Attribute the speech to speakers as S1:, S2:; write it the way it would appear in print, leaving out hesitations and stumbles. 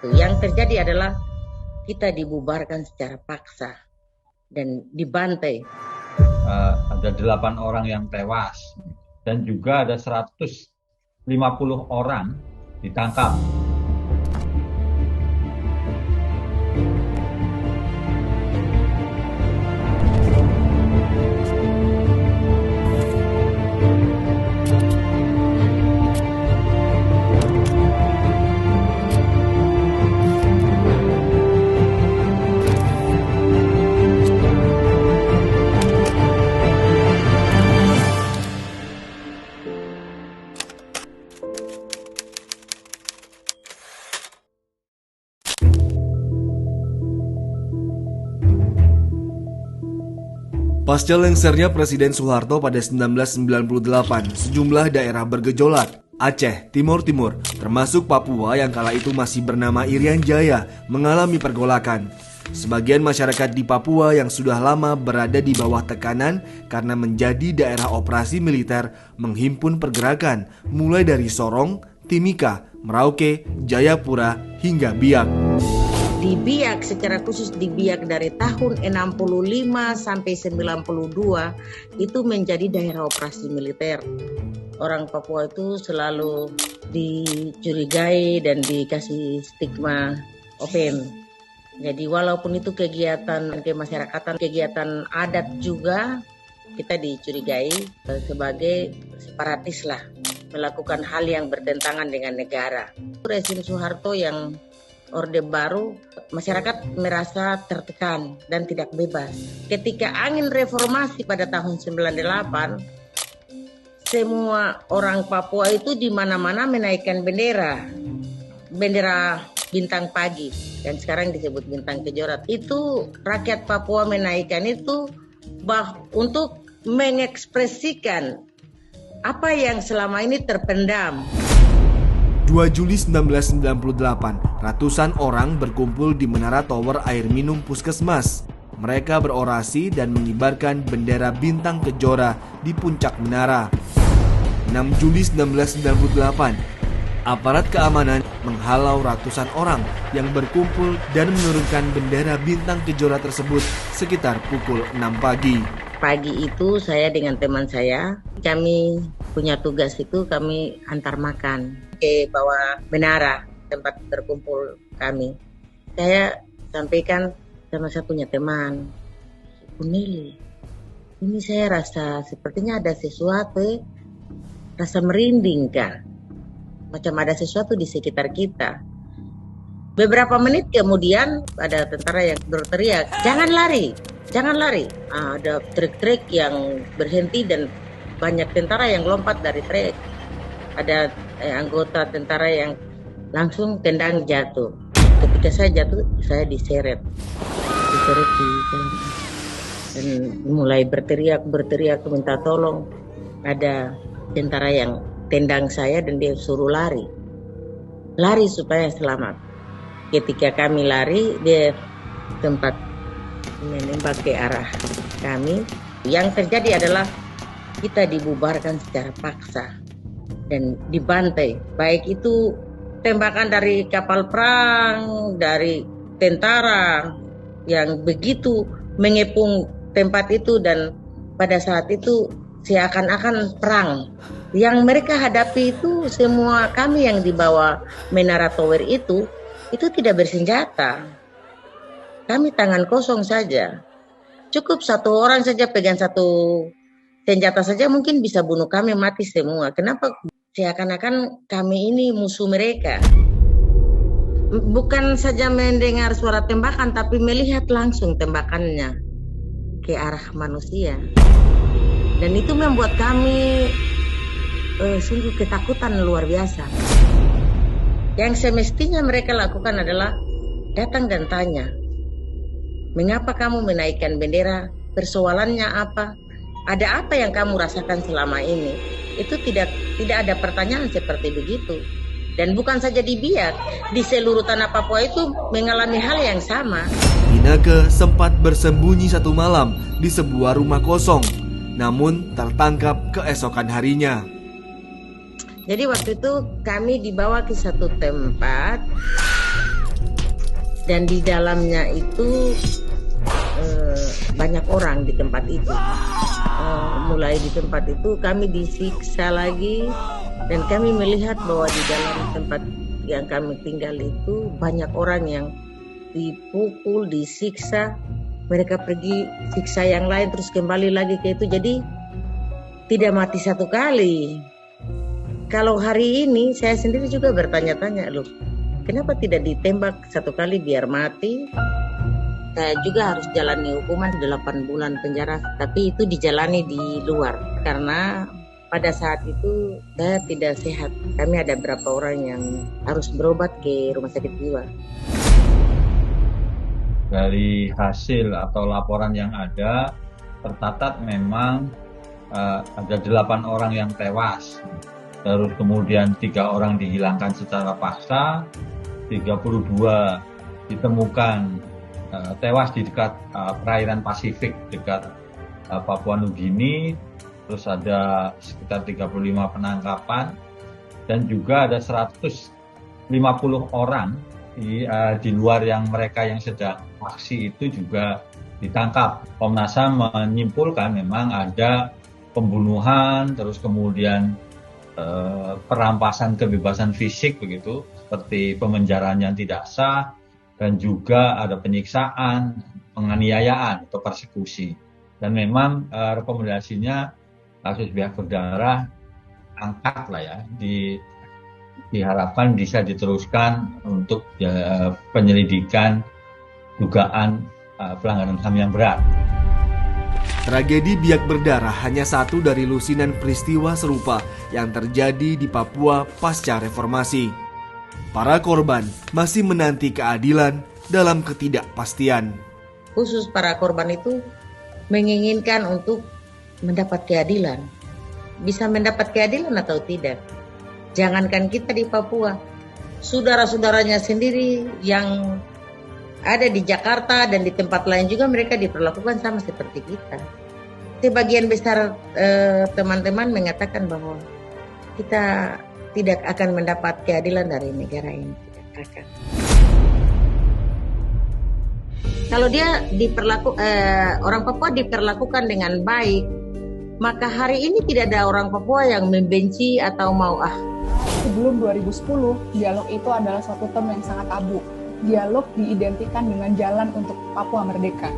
S1: Yang terjadi adalah kita dibubarkan secara paksa dan dibantai.
S2: Ada 8 orang yang tewas dan juga ada 150 orang ditangkap.
S3: Pasca lengsernya Presiden Soeharto pada 1998, sejumlah daerah bergejolak. Aceh, Timur Timur, termasuk Papua yang kala itu masih bernama Irian Jaya, mengalami pergolakan. Sebagian masyarakat di Papua yang sudah lama berada di bawah tekanan karena menjadi daerah operasi militer menghimpun pergerakan, mulai dari Sorong, Timika, Merauke, Jayapura, hingga Biak.
S1: Di Biak, secara khusus di Biak dari tahun 65 sampai 92 itu menjadi daerah operasi militer. Orang Papua itu selalu dicurigai dan dikasih stigma open. Jadi walaupun itu kegiatan kemasyarakatan, kegiatan adat juga, kita dicurigai sebagai separatis lah, melakukan hal yang bertentangan dengan negara. Rezim Soeharto yang Orde Baru, masyarakat merasa tertekan dan tidak bebas. Ketika angin reformasi pada tahun 98, semua orang Papua itu di mana-mana menaikkan bendera bintang pagi dan sekarang disebut bintang kejora. Itu rakyat Papua menaikkan itu untuk mengekspresikan apa yang selama ini terpendam.
S3: 2 Juli 1998, ratusan orang berkumpul di Menara Tower Air Minum Puskesmas. Mereka berorasi dan mengibarkan bendera bintang kejora di puncak menara. 6 Juli 1998, aparat keamanan menghalau ratusan orang yang berkumpul dan menurunkan bendera bintang kejora tersebut sekitar pukul 6 pagi.
S1: Pagi itu saya dengan teman saya, kami punya tugas itu kami antar makan ke bawah menara tempat berkumpul kami. Saya sampaikan sama saya punya teman, Kunili, ini saya rasa sepertinya ada sesuatu, rasa merinding kan, macam ada sesuatu di sekitar kita. Beberapa menit kemudian ada tentara yang berteriak, jangan lari. Jangan lari. Ada truk-truk yang berhenti dan banyak tentara yang lompat dari truk. Ada anggota tentara yang langsung tendang jatuh. Ketika saya jatuh, saya diseret di jalan dan mulai berteriak minta tolong. Ada tentara yang tendang saya dan dia suruh lari supaya selamat. Ketika kami lari, dia tempat menembak ke arah kami. Yang terjadi adalah kita dibubarkan secara paksa dan dibantai, baik itu tembakan dari kapal perang, dari tentara yang begitu mengepung tempat itu, dan pada saat itu seakan-akan perang. Yang mereka hadapi itu semua kami yang di bawah Menara Tower itu tidak bersenjata. Kami tangan kosong saja. Cukup satu orang saja pegang satu senjata saja mungkin bisa bunuh kami mati semua. Kenapa? Seakan-akan kami ini musuh mereka. Bukan saja mendengar suara tembakan, tapi melihat langsung tembakannya ke arah manusia. Dan itu membuat kami sungguh ketakutan luar biasa. Yang semestinya mereka lakukan adalah datang dan tanya, mengapa kamu menaikkan bendera? Persoalannya apa? Ada apa yang kamu rasakan selama ini? Itu tidak ada pertanyaan seperti begitu. Dan bukan saja di Biak, di seluruh tanah Papua itu mengalami hal yang sama.
S3: Inake sempat bersembunyi satu malam di sebuah rumah kosong, namun tertangkap keesokan harinya.
S1: Jadi waktu itu kami dibawa ke satu tempat dan di dalamnya itu banyak orang di tempat itu. Mulai di tempat itu kami disiksa lagi, dan kami melihat bahwa di dalam tempat yang kami tinggal itu banyak orang yang dipukul, disiksa. Mereka pergi siksa yang lain terus kembali lagi ke itu. Jadi tidak mati satu kali. Kalau hari ini saya sendiri juga bertanya-tanya, loh, kenapa tidak ditembak satu kali biar mati? Saya juga harus jalani hukuman 8 bulan penjara, tapi itu dijalani di luar. Karena pada saat itu saya tidak sehat. Kami ada beberapa orang yang harus berobat ke rumah sakit jiwa.
S2: Dari hasil atau laporan yang ada, tercatat memang ada 8 orang yang tewas. Terus kemudian 3 orang dihilangkan secara paksa, 32 ditemukan tewas di dekat perairan Pasifik dekat Papua Nugini. Terus ada sekitar 35 penangkapan, dan juga ada 150 orang di luar yang mereka yang sedang aksi itu juga ditangkap. Komnas HAM menyimpulkan memang ada pembunuhan, terus kemudian perampasan kebebasan fisik begitu, seperti pemenjaraan yang tidak sah, dan juga ada penyiksaan, penganiayaan atau persekusi. Dan memang rekomendasinya kasus biak berdarah angkat lah ya, diharapkan bisa diteruskan untuk penyelidikan dugaan pelanggaran HAM yang berat.
S3: Tragedi biak berdarah hanya satu dari lusinan peristiwa serupa yang terjadi di Papua pasca reformasi. Para korban masih menanti keadilan dalam ketidakpastian.
S1: Khusus para korban itu menginginkan untuk mendapat keadilan. Bisa mendapat keadilan atau tidak? Jangankan kita di Papua, saudara-saudaranya sendiri yang ada di Jakarta dan di tempat lain juga mereka diperlakukan sama seperti kita. Sebagian besar teman-teman mengatakan bahwa kita tidak akan mendapat keadilan dari negara ini. Kalau dia orang Papua diperlakukan dengan baik, maka hari ini tidak ada orang Papua yang membenci atau mau
S4: Sebelum 2010, dialog itu adalah suatu term yang sangat tabu. Dialog diidentikan dengan jalan untuk Papua merdeka.